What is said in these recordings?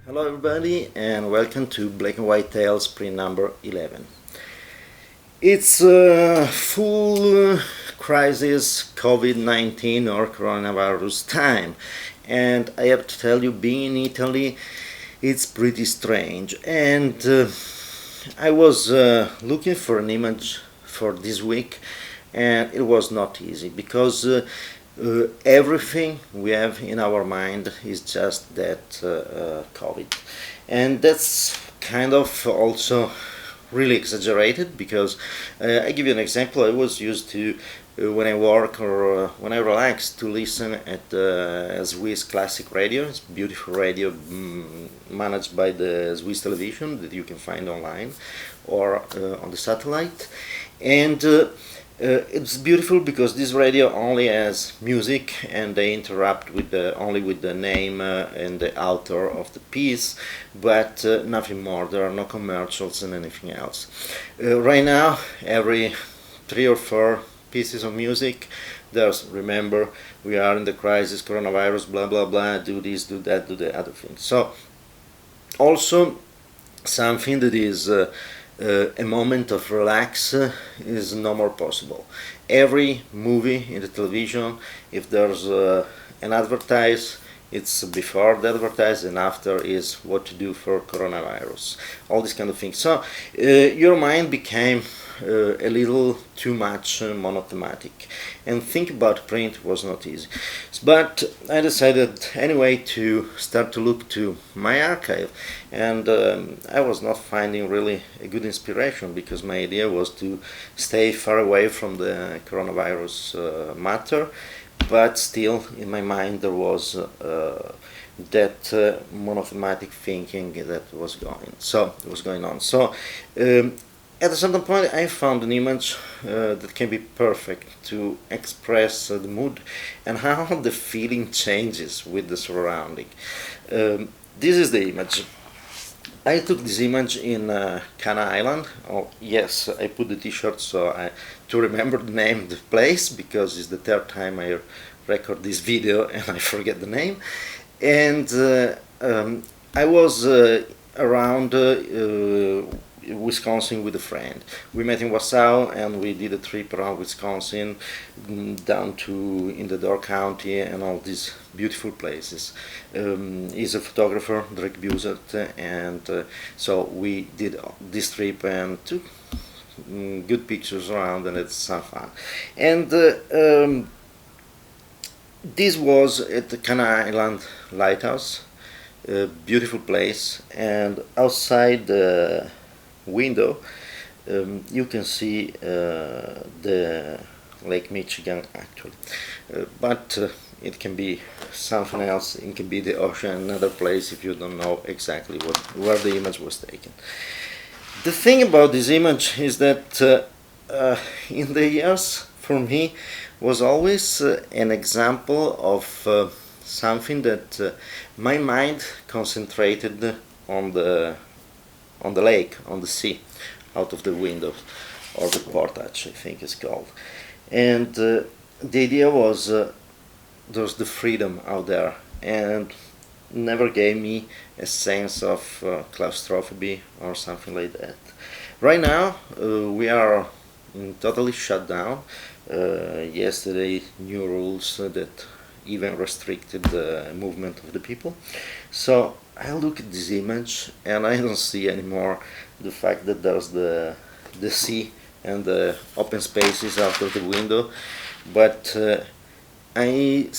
Hello everybody and welcome to Black and White Tales print number 11. It's a full crisis COVID-19 or coronavirus time, and I have to tell you, being in Italy, it's pretty strange. And I was looking for an image for this week, and it was not easy because everything we have in our mind is just that COVID, and that's kind of also really exaggerated because I give you an example. I was used to when I work or when I relax to listen at Swiss classic radio. It's beautiful radio managed by the Swiss television that you can find online or on the satellite, and it's beautiful because this radio only has music, and they interrupt with only with the name and the author of the piece, but nothing more. There are no commercials and anything else. Right now, every 3 or 4 pieces of music, there's remember we are in the crisis, coronavirus, blah blah blah, do this, do that, do the other thing. So also something that is a moment of relax is no more possible. Every movie in the television, if there's an advertise, it's before the advertise and after is what to do for coronavirus, all these kind of things. So your mind became a little too much monothematic, and think about print was not easy. But I decided anyway to start to look to my archive, and I was not finding really a good inspiration because my idea was to stay far away from the coronavirus matter, but still in my mind there was that monothematic thinking that was going on. So at a certain point I found an image that can be perfect to express the mood and how the feeling changes with the surrounding. This is the image. I took this image in Cana Island. Oh yes, I put the t-shirt to remember the name of the place, because it's the third time I record this video and I forget the name. And I was around Wisconsin with a friend. We met in Wausau and we did a trip around Wisconsin, down to in the Door County and all these beautiful places. He's a photographer, Drake Busett, and so we did this trip and took good pictures around, and it's some fun. And this was at the Cana Island Lighthouse, a beautiful place, and outside the window you can see the Lake Michigan actually, but it can be something else. It can be the ocean, another place, if you don't know exactly where the image was taken. The thing about this image is that in the years for me was always an example of something that my mind concentrated on the lake, on the sea, out of the window, or the portage, I think it's called. And the idea was there's the freedom out there, and never gave me a sense of claustrophobia or something like that. Right now we are totally shut down. Yesterday new rules that even restricted the movement of the people. So I look at this image and I don't see anymore the fact that there's the sea and the open spaces out of the window, but I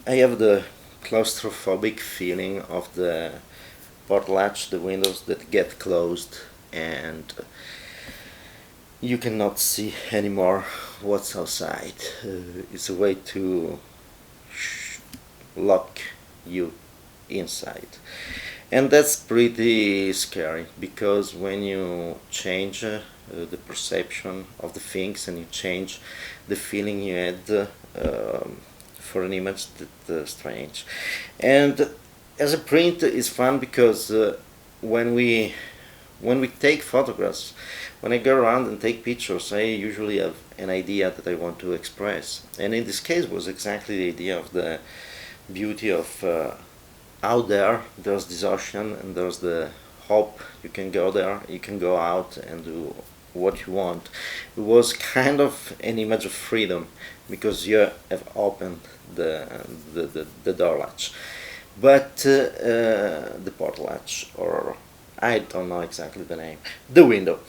have the claustrophobic feeling of the port latch, the windows that get closed, and you cannot see anymore what's outside. It's a way to lock you inside, and that's pretty scary, because when you change the perception of the things and you change the feeling you had for an image, that's strange. And as a print is fun because when we take photographs, when I go around and take pictures, I usually have an idea that I want to express, and in this case was exactly the idea of the beauty of out there, there's this ocean and there's the hope. You can go there, you can go out and do what you want. It was kind of an image of freedom because you have opened the door latch, but the portal latch, or I don't know exactly the name, the window,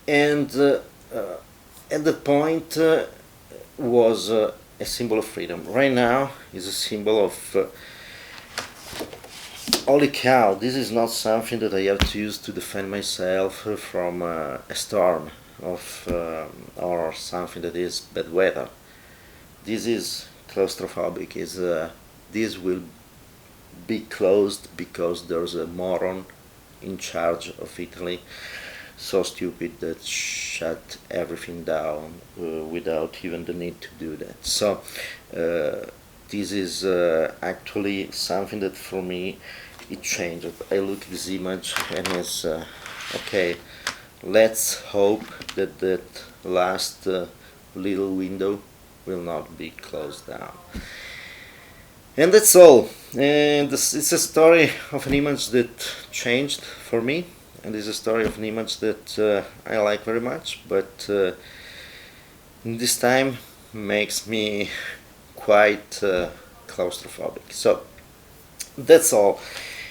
and at the point was a symbol of freedom. Right now is a symbol of holy cow, this is not something that I have to use to defend myself from a storm or something that is bad weather. This is claustrophobic. This will be closed because there's a moron in charge of Italy, so stupid that shut everything down without even the need to do that. So this is actually something that for me it changed. I look at this image and it's okay, let's hope that that last little window will not be closed down. And that's all. And it's a story of an image that changed for me, and it's a story of an image that I like very much, but this time makes me quite claustrophobic. So that's all.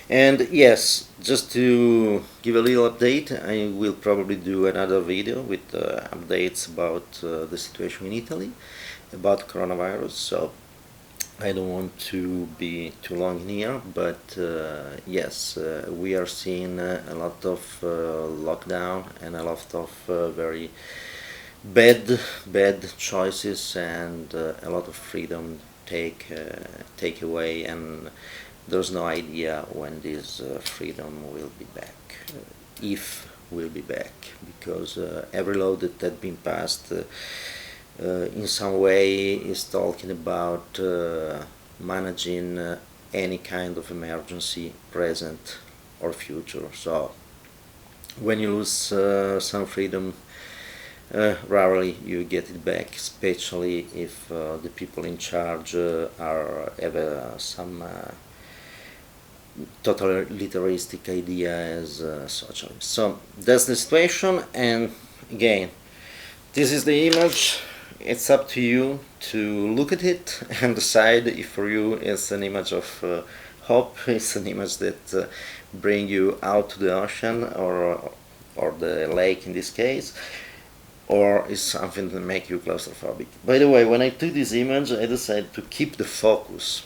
And yes, just to give a little update, I will probably do another video with updates about the situation in Italy, about coronavirus. So I don't want to be too long in here, but yes, we are seeing a lot of lockdown and a lot of very bad choices and a lot of freedom take away, and there's no idea when this freedom will be back, if will be back, because every law that had been passed in some way is talking about managing any kind of emergency, present or future. So when you lose some freedom, rarely you get it back, especially if the people in charge have some totalitarianistic idea as socialism. So that's the situation, and again, this is the image. It's up to you to look at it and decide if for you it's an image of hope, it's an image that bring you out to the ocean or the lake in this case, or is something that make you claustrophobic. By the way, when I took this image, I decided to keep the focus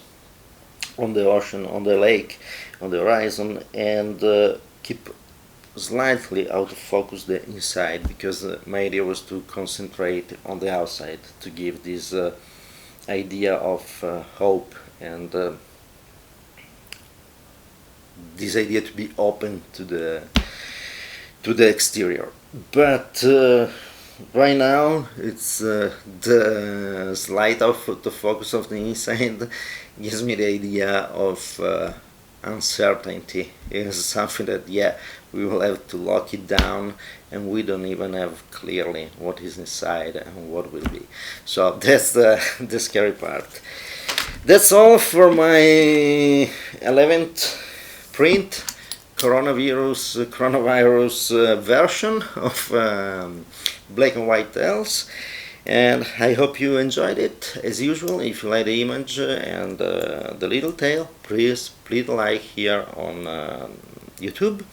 on the ocean, on the lake, on the horizon, and keep slightly out of focus the inside, because my idea was to concentrate on the outside, to give this idea of hope and this idea to be open to the exterior. But right now it's the slight of the focus of the inside gives me the idea of uncertainty. Is something that, yeah, we will have to lock it down, and we don't even have clearly what is inside and what will be. So that's the scary part. That's all for my 11th print coronavirus version of Black and White Tales, and I hope you enjoyed it. As usual, if you like the image and the little tale, please like here on YouTube,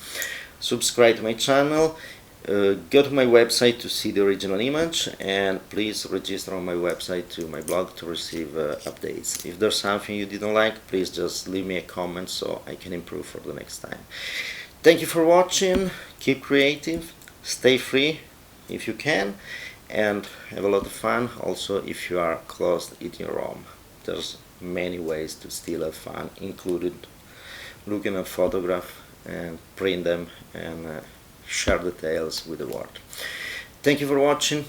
subscribe to my channel, go to my website to see the original image, and please register on my website to my blog to receive updates. If there's something you didn't like, please just leave me a comment so I can improve for the next time. Thank you for watching, keep creative, stay free if you can, and have a lot of fun. Also, if you are closed in your home, there's many ways to still have fun, including looking at photographs and print them and share the tales with the world. Thank you for watching.